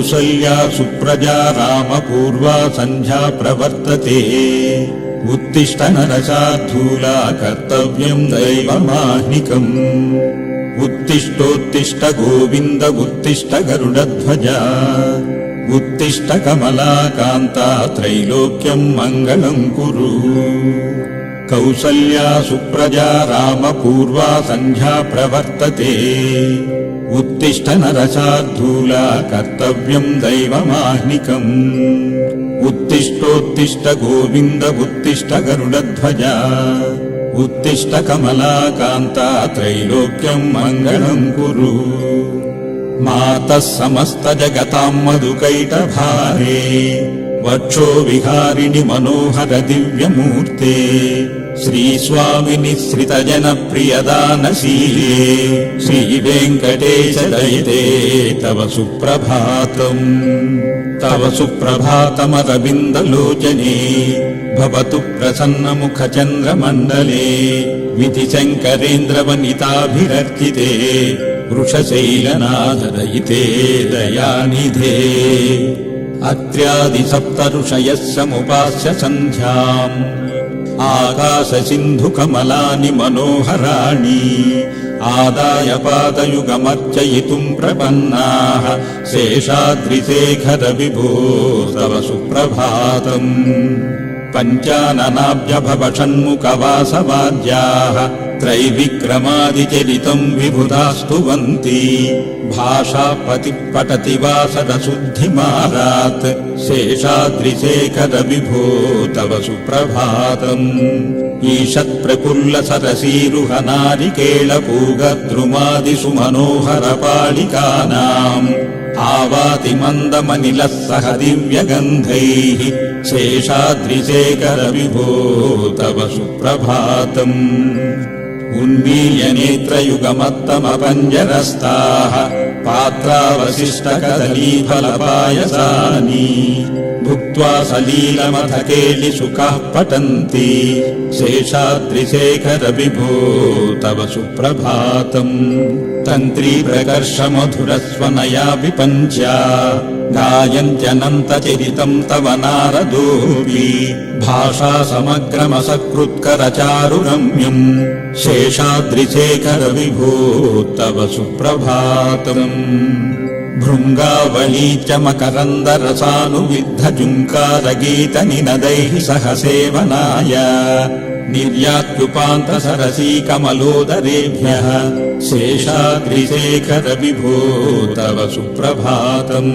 कौसल्या सुप्रजा रामपूर्वा सन्ध्या प्रवर्तते उत्तिष्ठ नरशार्दूला कर्तव्यम् दैवमाह्निकम् उत्तिष्ठोत्तिष्ठ गोविन्द उत्तिष्ठ गरुडध्वजा उत्तिष्ठ कमलाकान्ता त्रैलोक्यम् मङ्गलम् कुरु कौसल्या सुप्रजा रामपूर्वा सन्ध्या प्रवर्तते उत्तिष्ठ नरशार्दूला कर्तव्यम् दैवमाह्निकम् उत्तिष्ठोत्तिष्ठ गोविन्द उत्तिष्ठ गरुडध्वजा उत्तिष्ठ कमलाकान्ता त्रैलोक्यम् मङ्गलम् कुरु मातः समस्त जगताम् मधुकैटभारे वक्षो विहारिणि मनोहर दिव्यमूर्ते श्रीस्वामिनि श्रितजनप्रियदानशीले श्रीवेङ्कटेश दयिते तव सुप्रभातम् तव सुप्रभातमरविन्दलोचने भवतु प्रसन्नमुखचन्द्रमण्डले विधिशङ्करेन्द्रवनिताभिरर्चिते वृषशैलनाथ दयिते दयानिधे अत्र्यादिसप्तऋषयः समुपास्य सन्ध्याम् आकाशसिन्धुकमलानि मनोहराणि आदाय पादयुगमर्चयितुम् प्रपन्नाः शेषाद्रिशेखर विभो तव सुप्रभातम् पञ्चाननाभ्यभवषण्मुखवासवाद्याः त्रैविक्रमादिचरितम् विबुधास्तुवन्ति भाषापतिः पठति वासरशुद्धिमारात् शेषाद्रिशेखर विभो तव सुप्रभातम् ईषत्प्रफुल्लसरसीरुहनारिकेळपूगद्रुमादिषु मनोहरपालिकानाम् आवाति मन्दमनिलः सह दिव्यगन्धैः शेषाद्रिशेखर विभो तव सुप्रभातम् उन्मील्य नेत्रयुगमत्तमपञ्जरस्ताः पात्रावशिष्टकदलीफलपायसानि भुक्त्वा सलीलमथकेलिसुखाः पठन्ति शेषाद्रिशेखर विभो तव सुप्रभातम् तन्त्री प्रकर्ष मधुरस्वनया विपञ्च्या गायन्त्यनन्तचरितम् तव नारदोऽपि भाषा समग्रमसकृत्करचारुरम्यम् शेषाद्रिशेखर विभो तव सुप्रभातम् भृङ्गावली च मकरन्दरसानुविद्धजुङ्कारगीतनिनदैः सह सेवनाय निर्यात्युपान्तसरसी कमलोदरेभ्यः शेषाद्रिशेखर विभो तव सुप्रभातम्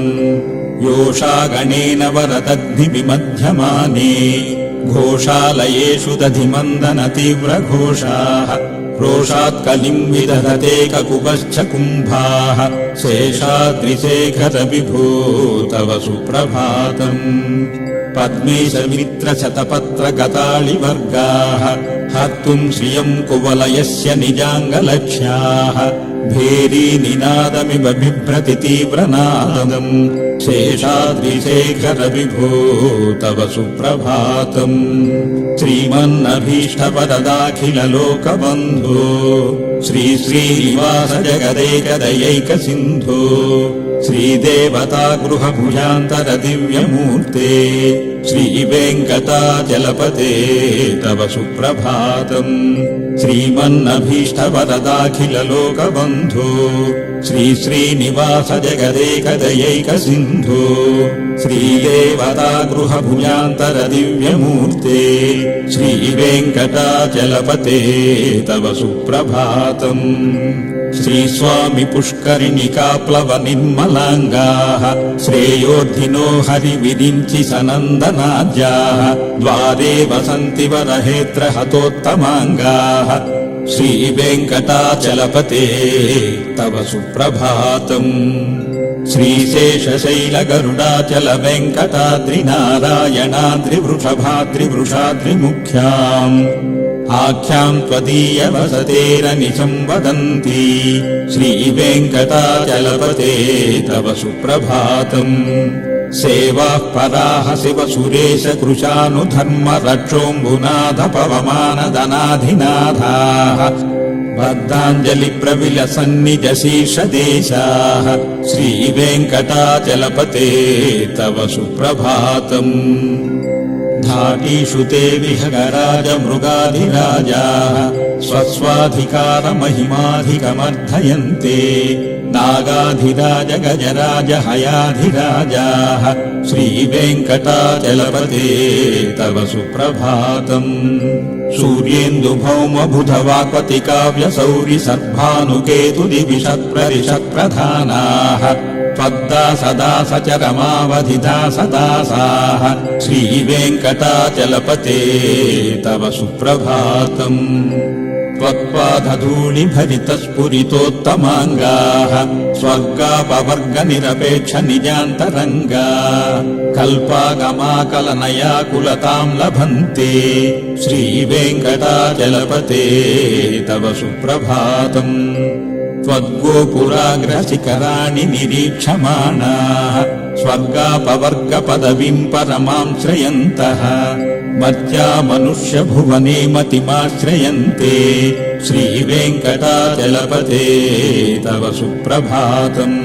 योषागणेन वरदग्निविमध्यमाने घोषालयेषु दधिमन्दन तीव्रघोषाः रोषात्कलिम् विदधते ककुपश्च कुम्भाः शेषाद्रिशेखर विभो तव सुप्रभातम् पद्मेशमित्रशतपत्रगताळिवर्गाः हर्तुम् श्रियम् कुवलयस्य निजाङ्गलक्ष्याः भेरीनिनादमिव बिभ्रति तीव्रनादम् शेषाद्रिशेखर विभो तव सुप्रभातम् श्रीमन्नभीष्टवरदाखिललोकबन्धो श्रीश्रीनिवास जगदेकदयैकसिन्धो श्रीदेवतागृहभुजान्तर दिव्यमूर्ते श्रीवेङ्कटाचलपते तव सुप्रभातम् श्रीमन्नभीष्टवरदाखिललोकबन्धो श्रीश्रीनिवास जगदेकदयैकसिन्धो श्रीदेवतागृहभुजान्तर दिव्यमूर्ते श्रीवेङ्कटाचलपते तव सुप्रभातम् श्रीस्वामि पुष्करिणिकाप्लवनिर्मलाङ्गाः श्रेयोर्धिनो हरिविरिञ्चि सनन्दनाद्याः द्वारे वसन्ति वरहेत्र हतोत्तमाङ्गाः श्रीवेङ्कटाचलपते तव सुप्रभातम् श्रीशेषशैलगरुडाचल वेङ्कटाद्रिनारायणाद्रिवृषभाद्रिवृषाद्रिमुख्याम् आख्याम् त्वदीयवसतेरनिशम् वदन्ति श्रीवेङ्कटाचलपते तव सुप्रभातम् सेवाः पराः शिव सुरेश कृशानुधर्म रक्षोऽम्बुनाथ पवमानदनाधिनाथाः बद्धाञ्जलिप्रविलसन्निजशीर्षदेशाः श्रीवेङ्कटाचलपते तव सुप्रभातम्। धाटीषु ते विहगराज मृगाधिराजाः स्वस्वाधिकारमहिमाधिकमर्धयन्ते। नागाधिराज गजराज हयाधिराजाः श्रीवेङ्कटाचलपते तव सुप्रभातम्। सूर्येन्दुभौमबुधवाक्पतिकाव्यसौरि सद्भानुकेतुदिविषत्प्ररिषत्प्रधानाः त्वद्दासदासचरमावधिदासदासाः श्रीवेङ्कटाचलपते तव सुप्रभातम्। त्वत्पादधूलिभरितस्फुरितोत्तमाङ्गाः स्वर्गापवर्गनिरपेक्षनिजान्तरङ्गा कल्पागमाकलनयाकुलतां लभन्ते श्रीवेङ्कटाचलपते तव सुप्रभातम्। त्वद्गोपुराग्रशिखराणि निरीक्षमाणाः स्वर्गापवर्गपदवीं परमां श्रयन्तः मर्त्या मनुष्यभुवने मतिमाश्रयन्ते श्रीवेङ्कटाचलपते तव सुप्रभातम्।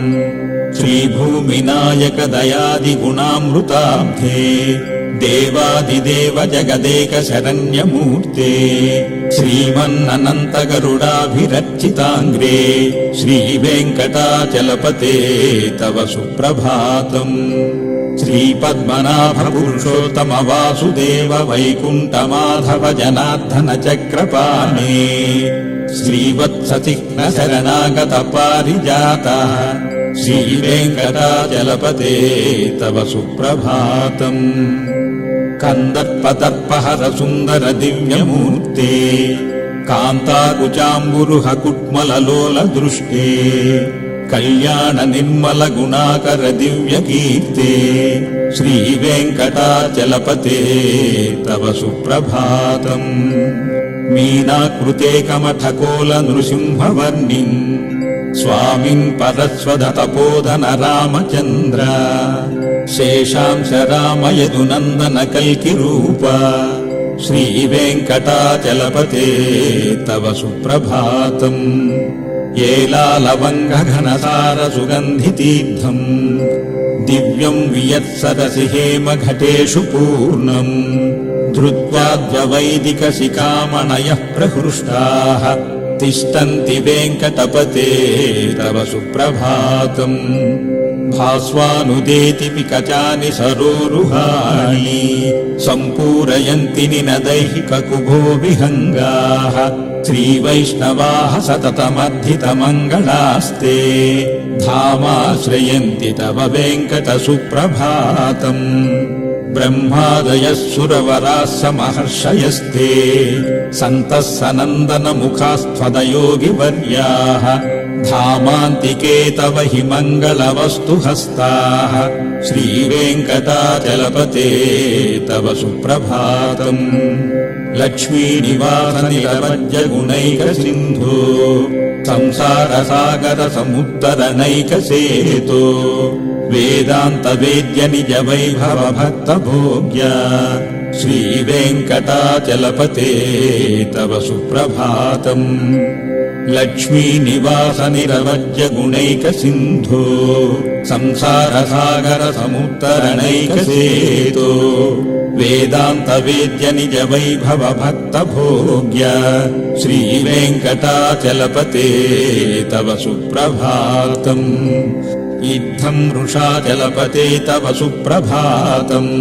श्रीभूमिनायकदयादिगुणामृताब्धे देवादिदेव जगदेकशरण्यमूर्ते श्रीमन्ननन्तगरुडाभिरर्चिताङ्ग्रे श्रीवेङ्कटाचलपते तव सुप्रभातम्। श्रीपद्मनाभपुरुषोत्तम वासुदेव वैकुण्ठमाधव जनार्दन चक्रपाणे श्रीवत्सचिह्नशरणागत पारिजातः श्रीवेङ्कटाचलपते तव सुप्रभातम्। कन्दर्पदर्पहर सुन्दर दिव्यमूर्ते कान्ताकुचाम्बुरुह कुट्मललोल दृष्टे कल्याण निर्मल गुणाकर दिव्यकीर्ते श्रीवेङ्कटाचलपते तव सुप्रभातम्। मीनाकृते कमठकोल नृसिंहवर्णिन् स्वामिन् परस्वदतपोधन रामचन्द्र शेषांश राम यदुनन्दन कल्किरूप श्रीवेङ्कटाचलपते तव सुप्रभातम्। येलालवङ्गघनसार सुगन्धितीर्थम् दिव्यम् वियत्सरसि हेमघटेषु पूर्णम् धृत्वाद्ववैदिकशिखामणयः प्रहृष्टाः तिष्ठन्ति वेङ्कटपते तव सुप्रभातम्। भास्वानुदेति पिकचानि सरोरुहाणि सम्पूरयन्ति निनदैहिककुभो विहङ्गाः श्रीवैष्णवाः सततमर्धितमङ्गलास्ते धामाश्रयन्ति तव वेङ्कटसुप्रभातम्। ब्रह्मादयः सुरवराः समहर्षयस्ते सन्तः सनन्दनमुखास्त्वदयोगिवर्याः धामान्तिके तव हि मङ्गलवस्तुहस्ताः श्रीवेङ्कटाचलपते तव सुप्रभातम्। लक्ष्मीनिवासनिलवज्जगुणैकसिन्धो संसारसागरसमुत्तरणैकसेतो वेदान्तवेद्य निज वैभव भक्तभोग्य श्रीवेङ्कटाचलपते तव सुप्रभातम्। लक्ष्मीनिवासनिलवज्जगुणैकसिन्धो संसारसागरसमुत्तरणैकसेतो वेदान्तवेद्य निज वैभव भक्तभोग्य श्रीवेङ्कटाचलपते तव सुप्रभातम्। इत्थं वृषाचलपते तव सुप्रभातम्।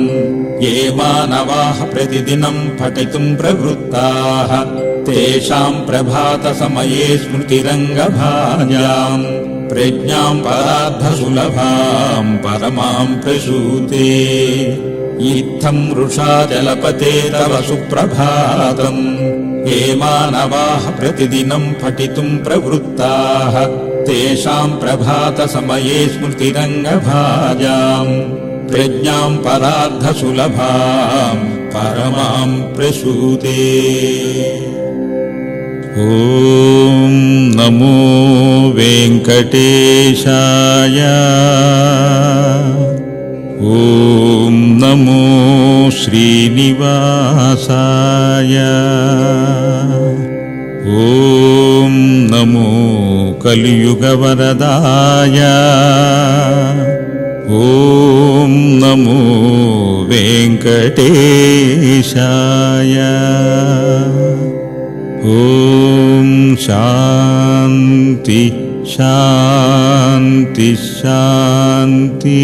ये मानवाः प्रतिदिनं पठितुं प्रवृत्ताः तेषां प्रभातसमये स्मृतिरङ्गभाजाम् प्रज्ञां परार्धसुलभां परमां प्रसूते। इत्थं वृषाचलपते तव सुप्रभातम्। ये मानवाः प्रतिदिनं पठितुं प्रवृत्ताः तेषां प्रभातसमये स्मृतिरङ्गभाजाम् प्रज्ञां परार्धसुलभां परमां प्रसूते। ॐ नमो वेङ्कटेशाय। ॐ नमो श्रीनिवासाय। ॐ కలియుగవరదాయ ఓం నమో వెంకటేశాయ ఓం శాంతి శాంతి శాంతి.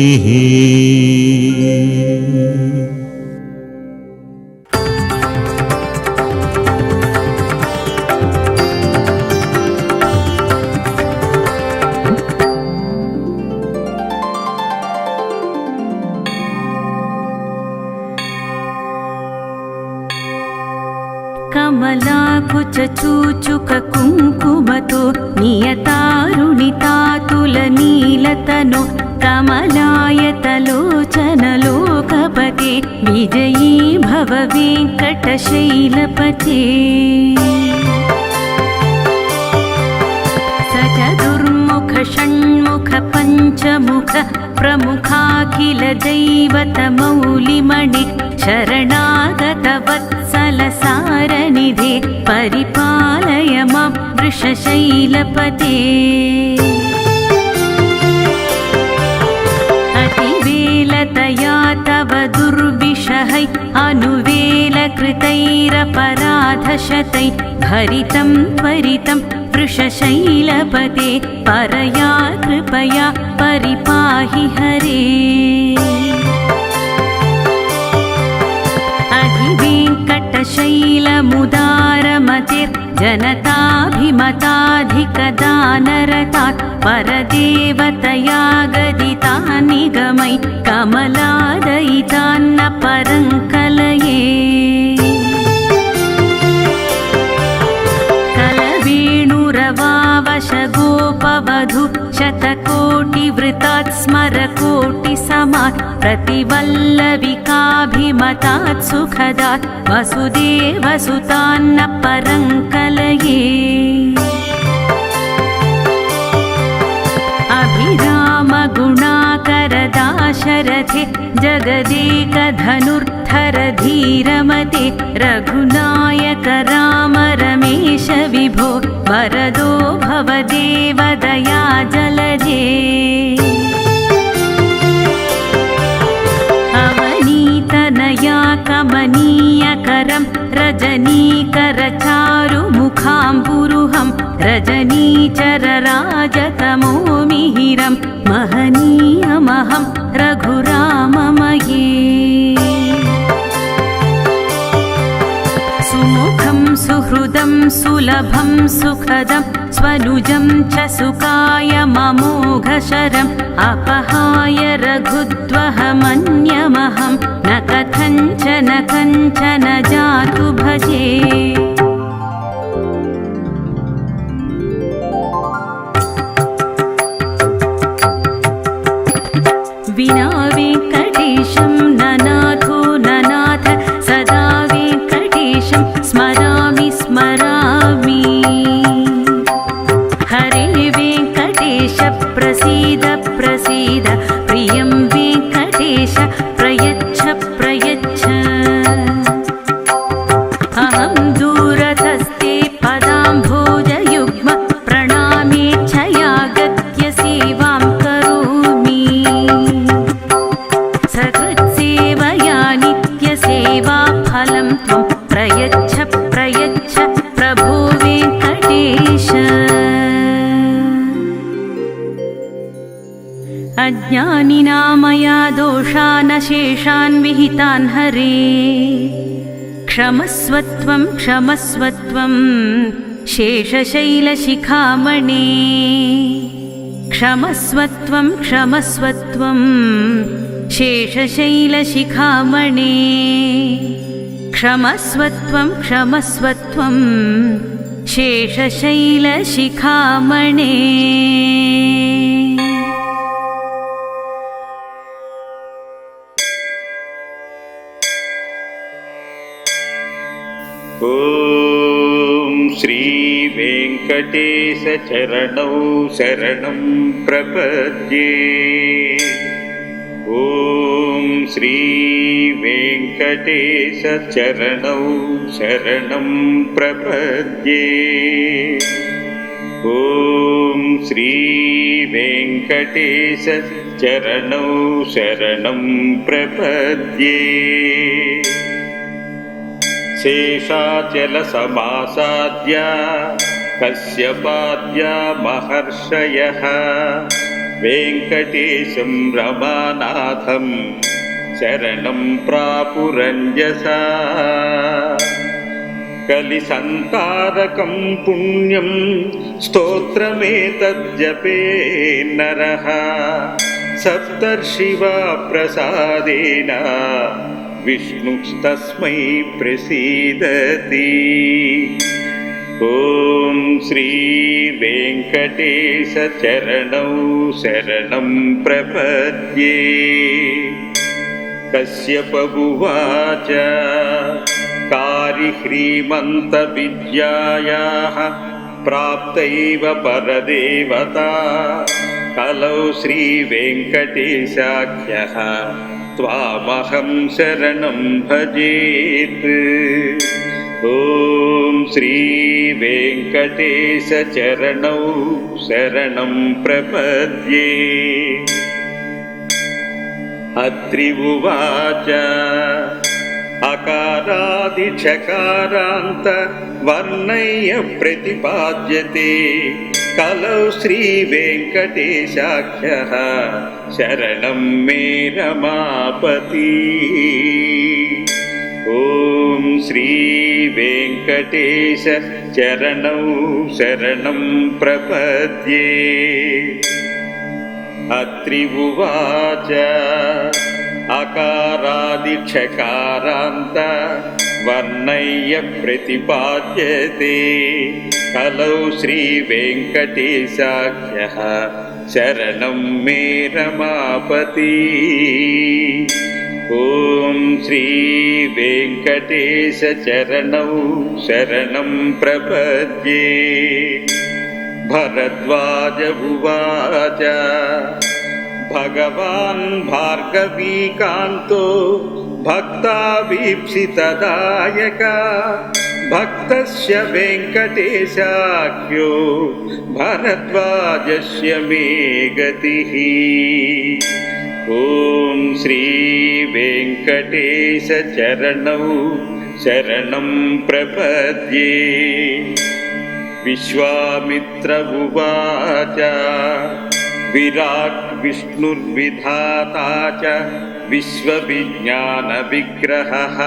కమలాకుచూచుక కుంకుమతో నియతారుణితాతుల నీలతను కమలాయతలోచనలోకపతే విజయీ భవ వెంకటశైలపతే. సచతుర్ముఖ షణ్ముఖ పంచముఖ ప్రముఖాఖిల దైవత మౌలిమణి శరణాగత వత్సల సారనిధే పరిపాలయ మాం వృషశైలపతే. అతివేలతయా తవ దుర్విషహై అనువేలకృతైరపరాధశతై భరితం త్వరితం వృషశైలపతే పరయా కృపయా పరిపాహి హరే. अधिवेङ्कटशैलमुदारमतिर्जनताभिमताधिकदानरतात् परदेवतया गदितान् निगमै कमलादयितान्न परङ्कलये. कलवेणुरवावशगोपवधू शतकोटिवृतात् स्मरकोटिसमात् प्रतिवल्लविकाभिमतात् सुखदात् वसुदेवसुतान्न परङ्कलये. अभिरामगुणाकरदाशरथे जगदेकधनुर्धर धीरमते रघुनायक राम रमेश विभो वरदो भवदेव दया जलधे. अवनीतनया कमनीयकरं रजनीकरचारुमुखाम्बुरुहं रजनीचरराजतमो मिहिरं महनीयमहं रघुराममये. सुमुखं सुहृदं सुलभं सुखदं स्वनुजं च सुकायममोघशरम् अपहाय रघुद्वहमन्यमहं न कथञ्चन कञ्चन जातु भजे. विना वेङ्कटेशं ननाथो ननाथ सदा वेङ्कटेशं स्मरामि स्मरामि. हरे वेङ्कटेश प्रसीद प्रसीद प्रियं वेङ्कटेश प्रयच्छ प्रयच्छ. अहं दूरतस्ते पदाम्भोजयुग्म प्रणामेच्छया गत्य सेवां करोमि. सकृत्सेवया नित्यसेवाफलं त्वं प्रयच्छ प्रयच्छ प्रभो वेङ्कटेश. अज्ञानिना मया दोषान् शेषान् विहितान् हरे क्षमस्वत्वं क्षमस्वत्वं शेषशैलशिखामणे. क्षमस्वत्वं क्षमस्वत्वं शेषशैलशिखामणे. क्षमस्वत्वं क्षमस्वत्वं शेषशैलशिखामणे. ॐ श्री वेङ्कटेश चरणौ शरणं प्रपद्ये. ॐ श्री वेङ्कटेश चरणौ शरणं प्रपद्ये. ॐ శ్రీ వెంకటేశ చరణౌ శరణం ప్రపద్యే. శేషాచల సమాసాద్య కశ్యపాద్య మహర్షయః వెంకటేశం రమానాథం శరణం ప్రాపురంజసా. కలిసంతారకం పుణ్యం స్తోత్రమేతజ్జపే నరః సప్తర్షివా ప్రసాదేన విష్ణుస్తస్మై ప్రసీదతి. ఓం శ్రీ వెంకటేశ చరణౌ శరణం ప్రపద్యే. కశ్యప ఉవాచ కారి హ్రీమంత విద్యాయాః ప్రాప్తైవ పరదేవతా కలౌ శ్రీ వెంకటేశాఖ్యః త్వామహం శరణం భజేత్. ఓం శ్రీ వెంకటేశ చరణౌ శరణం ప్రపద్యే. అత్రి ఉవాచ అకారాదిచకారాంత వర్ణయ్య ప్రతిపాద్యతే కలౌ శ్రీ వెంకటేశాఖ్యః శరణం మే రమాపతి. ఓం శ్రీ వెంకటేశ చరణౌ శరణం ప్రపద్యే. అత్రి ఉవాచ అకారాదిచకారాంత వర్ణయ్య ప్రతిపాద్యతే కలౌ శ్రీ వెంకటేశాఖ్యః శరణం మే రమాపతి. ఓం శ్రీ వెంకటేశ చరణౌ శరణం ప్రపద్యే. భరద్వాజ ఉవాచ భగవాన్ భార్గవీకాంతో భక్తాభీప్సితదాయక భక్తస్య వెంకటేశాఖ్యో భరద్వాజస్య మే గతిః. ఓం శ్రీ వెంకటేశ చరణౌ శరణం ప్రపద్యే. విశ్వామిత్ర ఉవాచ విరాట్ విష్ణుర్విధాతా చ విశ్వవిజ్ఞాన విగ్రహః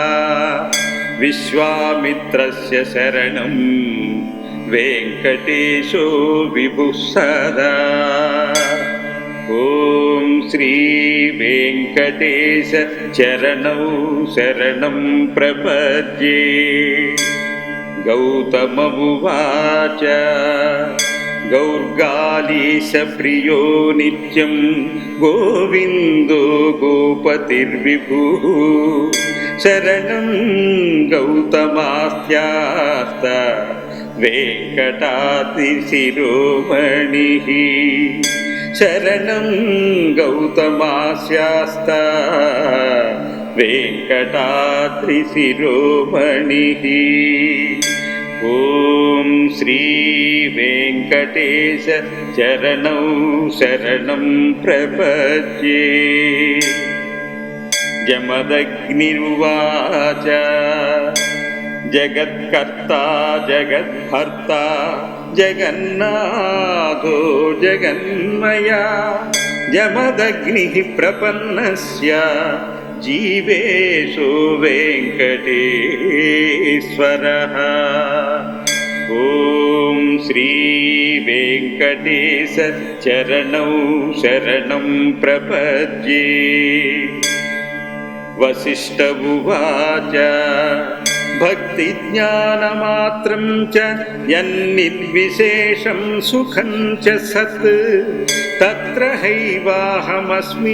విశ్వామిత్రస్య శరణం వెంకటేశో విభుః సదా. ఓం శ్రీ వెంకటేశ చరణౌ శరణం ప్రపద్యే. గౌతమ ఉవాచ గౌర్గాలీశ ప్రియో నిత్యం గోవిందో గోపతిర్విభుః శరణం గౌతమాస్త్యాస్త వెంకటాద్రిశిరోమణిః. శరణం గౌతమాస్యాస్త వెంకటాద్రిశిరోమణిః. ఓం శ్రీ వెంకటేశ చరణౌ శరణం ప్రపద్యే. జమదగ్నిరువాచ జగత్కర్తా జగద్భర్తా జగన్నాథో జగన్మయా జమదగ్నిః ప్రపన్నస్య జీవేషు వెంకటేశ్వరః. ఓం శ్రీ వెంకటేశ చరణౌ శరణం ప్రపద్యే. వశిష్ఠ ఉవాచ భక్తి జ్ఞానమాత్రం చ యన్నిర్విశేషం సుఖం చ సత్ తత్ర హైవాహమస్మీతి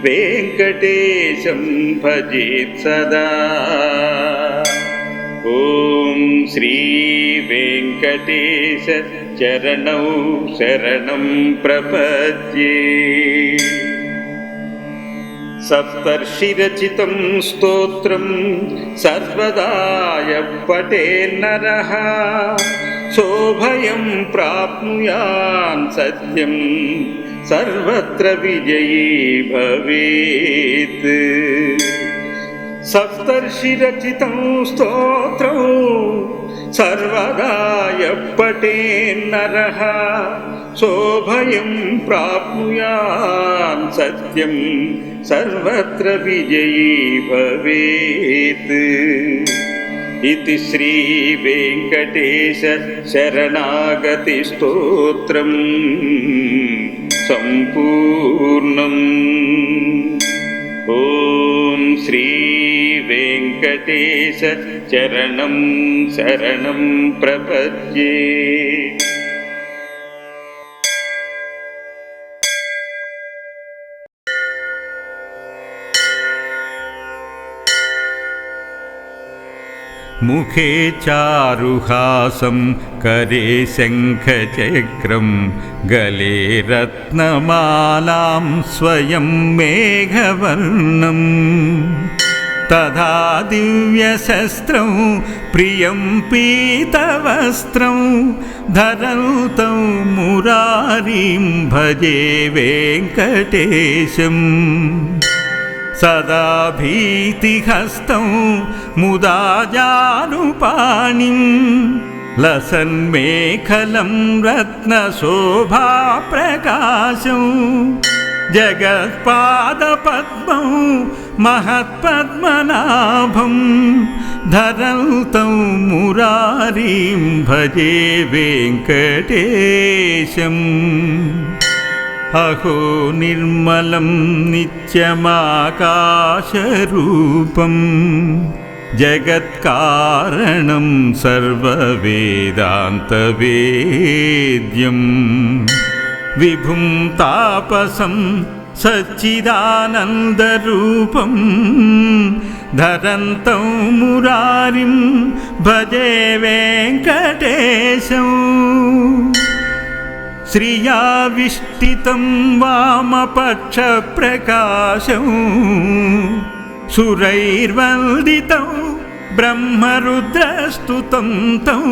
వెంకటేశం భజేత్ సదా. ఓం శ్రీ వెంకటేశ చరణౌ శరణం ప్రపద్యే. సప్తర్షిరచితం స్తోత్రం సర్వదా పఠేన్నరః सोऽभयं प्राप्नुयान् सत्यं सर्वत्र विजयी भवेत्। सप्तर्षिरचितं स्तोत्रं सर्वदा यः पठेन्नरः सोऽभयं प्राप्नुयान् सत्यं सर्वत्र विजयी भवेत्। इति श्री वेंकटेश शरणागति स्तोत्रम् सम्पूर्णम्। ॐ श्री वेंकटेश चरणं शरणं प्रपद्ये। मुखे चारुहासं करे शङ्खचक्रं गले रत्नमालां स्वयं मेघवर्णम् तथा दिव्यशस्त्रं प्रियं पीतवस्त्रं धरन्तौ मुरारिं भजे वेङ्कटेशम्। सदा भीतिहस्तं मुदा जानुपाणिं लसन्मेखलं रत्नशोभाप्रकाशं जगत्पादपद्मं महत्पद्मनाभं धरन्तं मुरारिं भजे वेङ्कटेशम्। अहो निर्मलं नित्यमाकाशरूपं जगत्कारणं सर्ववेदान्तवेद्यं विभुं तापसं सच्चिदानन्दरूपं धरन्तं मुरारिं भजे वेङ्कटेशम्। श्रियाविष्टितं वामपक्षप्रकाशं सुरैर्वन्दितं ब्रह्मरुद्रस्तुतं तं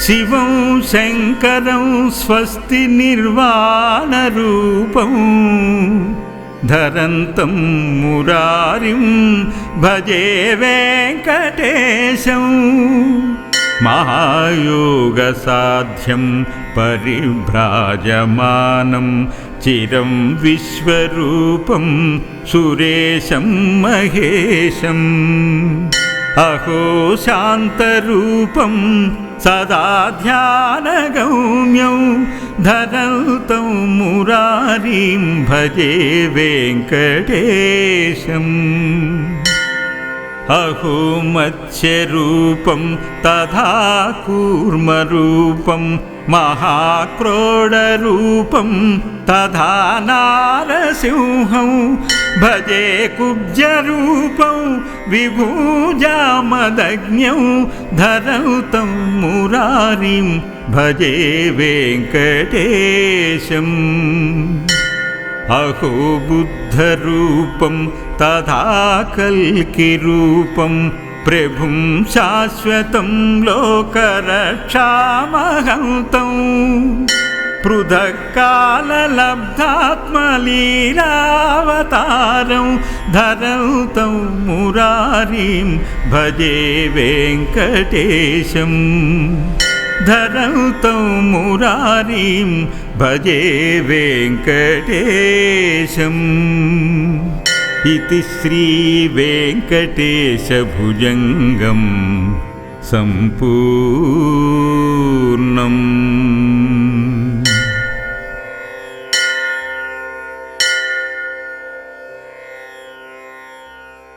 शिवं शङ्करं स्वस्ति निर्वाणरूपं धरन्तं मुरारिं भजे वेङ्कटेशम्। महायोगसाध्यं परिभ्राजमानं चिरं विश्वरूपं सुरेशं महेशम्। अहो शान्तरूपं सदा ध्यानगम्यं धरन्तं मुरारिं भजे वेङ्कटेशम्। अहो मत्स्यरूपं तथा कूर्मरूपं महाक्रोडरूपं तथा नारसिंहं भजे कुब्जरूपं विभुजामदग्न्यं धरन्तं मुरारिं भजे वेङ्कटेशम्। अहो बुद्धरूपं तथा कल्किरूपं प्रभुं शाश्वतं लोकरक्षामहन्तं पृथक्काललब्धात्मलीलावतारं धरन्तं मुरारिं भजे वेङ्कटेशम्। धरन्तं मुरारिं भजे वेङ्कटेशम्। इति श्री वेङ्कटेशभुजङ्गं सम्पूर्णम्।